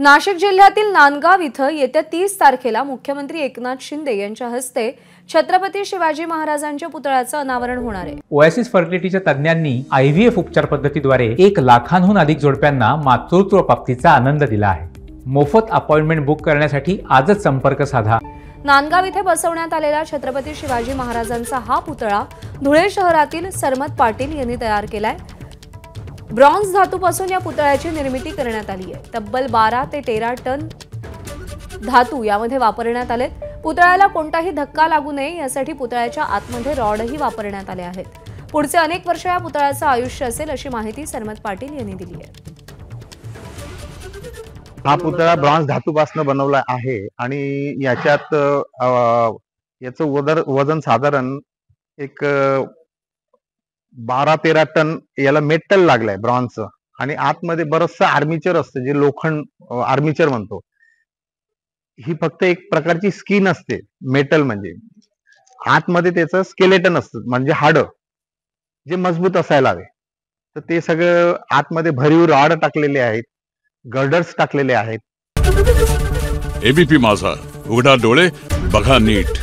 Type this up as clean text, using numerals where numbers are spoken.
नाशिक जिल्ह्यातील नांदगाव इथं येत्या 30 तारखेला मुख्यमंत्री एकनाथ शिंदे यांच्या हस्ते छत्रपती शिवाजी महाराजांच्या पुतळ्याचं अनावरण होणार आहे। ओएसिस फर्टिलिटीच्या तज्ञांनी IVF उपचार पद्धतीद्वारे 1 लाखांहून अधिक जोडप्यांना मातृत्व प्राप्तीचा आनंद दिला आहे। मोफत अपॉइंटमेंट बुक करण्यासाठी आजच संपर्क साधा। नांदगाव इथे बसवण्यात आलेला छत्रपती शिवाजी महाराजांचा हा पुतळा धुळे शहरातील सरमत पाटील यांनी तयार केलाय। ब्रॉन्झ धातूपासून या पुतळ्याची निर्मिती करण्यात आली आहे। तब्बल 12 ते 13 टन धातू यामध्ये वापरण्यात आलेत। पुतळ्याला कोणताही धक्का लागू नये यासाठी पुतळ्याच्या आतमध्ये रॉडही वापरण्यात आले आहेत। पुढचे अनेक वर्ष या पुतळ्याचं आयुष्य असेल अशी माहिती सरमत पाटील यांनी दिली आहे। हा पुतळा ब्रॉन्झ धातूपासून बनवला आहे आणि याच्यात याचं वजन साधारण एक 12-13 टन याला मेटल लागलाय ब्रॉन्झचं। आणि आतमध्ये बरचसं आर्मिचर असतं, जे लोखंड आर्मिचर म्हणतो। ही फक्त एक प्रकारची स्किन असते मेटल, म्हणजे आतमध्ये त्याचं स्केलेटन असतं, म्हणजे हाडं जे मजबूत असायला हवे। तर ते सगळं आतमध्ये भरीव रॉड टाकलेले आहेत, गर्डर्स टाकलेले आहेत। एबीपी माझा, उघडा डोळे बघा नीट।